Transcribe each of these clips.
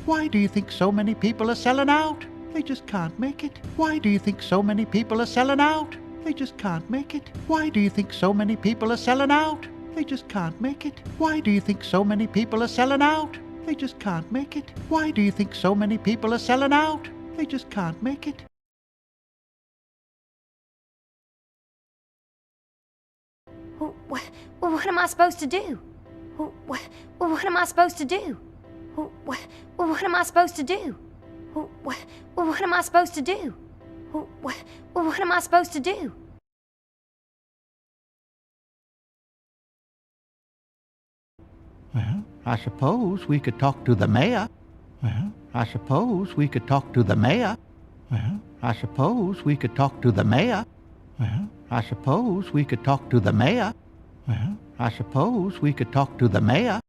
Why do you think so many people are selling out? They just can't make it. Why do you think so many people are selling out? They just can't make it. Why do you think so many people are selling out? They just can't make it. Why do you think so many people are selling out? They just can't make it. Why do you think so many people are selling out? They just can't make it. What am I supposed to do? What am I supposed to do? What am I supposed to do? What am I supposed to do? What am I supposed to do? Well, I suppose we could talk to the mayor. Well, I suppose we could talk to the mayor. Well, I suppose we could talk to the mayor. Well, I suppose we could talk to the mayor. Well, I suppose we could talk to the mayor.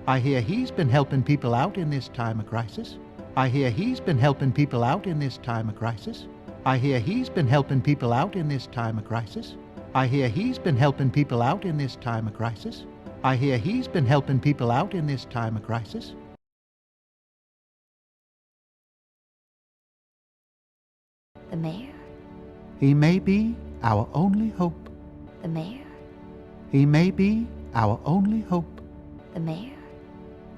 I hear he's been helping people out in this time of crisis. I hear he's been helping people out in this time of crisis. I hear he's been helping people out in this time of crisis. I hear he's been helping people out in this time of crisis. I hear he's been helping people out in this time of crisis. The mayor? He may be our only hope. The mayor? He may be our only hope. The mayor?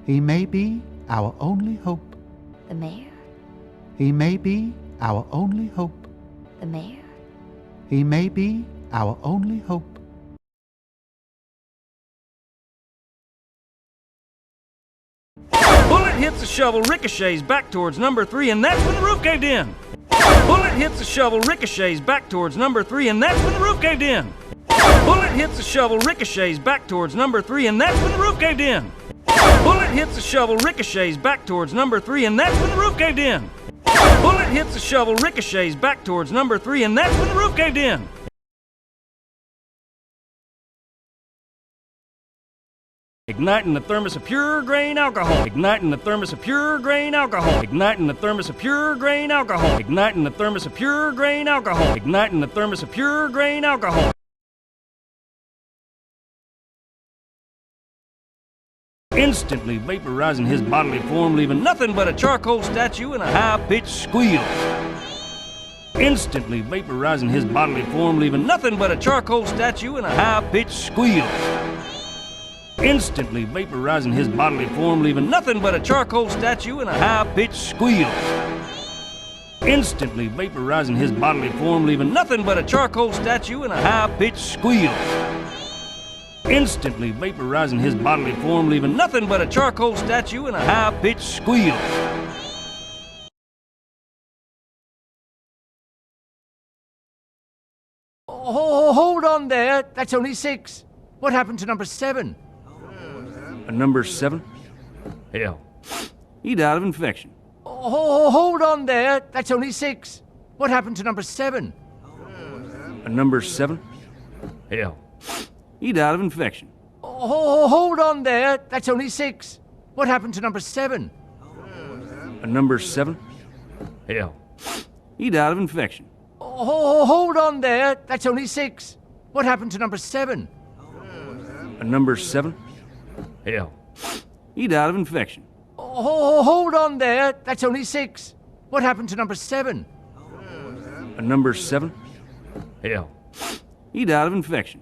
He may be our only hope. The mayor? He may be our only hope. The mayor? He may be our only hope. Bullet hits the shovel, ricochets back towards number 3, and that's when the roof caved in. Bullet hits the shovel, ricochets back towards number 3, and that's when the roof caved in. Bullet hits the shovel, ricochets back towards number 3, and that's when the roof caved in. Bullet hits the shovel, ricochets back towards number 3, and that's when the roof caved in. Bullet hits the shovel, ricochets back towards number 3, and that's when the roof caved in. Igniting the thermos of pure grain alcohol. Igniting the thermos of pure grain alcohol. Igniting the thermos of pure grain alcohol. Igniting the thermos of pure grain alcohol. Igniting the thermos of pure grain alcohol. Instantly vaporizing his bodily form, leaving nothing but a charcoal statue and a high-pitched squeal. Instantly vaporizing his bodily form, leaving nothing but a charcoal statue and a high-pitched squeal. Instantly vaporizing his bodily form, leaving nothing but a charcoal statue and a high-pitched squeal. Instantly vaporizing his bodily form, leaving nothing but a charcoal statue and a high-pitched squeal. Instantly vaporizing his bodily form, leaving nothing but a charcoal statue and a high-pitched squeal. Oh, hold on there. That's only 6. What happened to number 7? Number 7? Hell, he died of infection. Oh, hold on there. That's only 6. What happened to number 7? Number 7? Hell, he died of infection. Oh, hold on there. That's only 6. What happened to number 7? Number 7? Hell, he died of infection. Oh, hold on there. That's only 6. What happened to number 7? Number 7? Hell, he died of infection. Oh, hold on there. That's only 6. What happened to number 7? Number 7? Hell, he died of infection.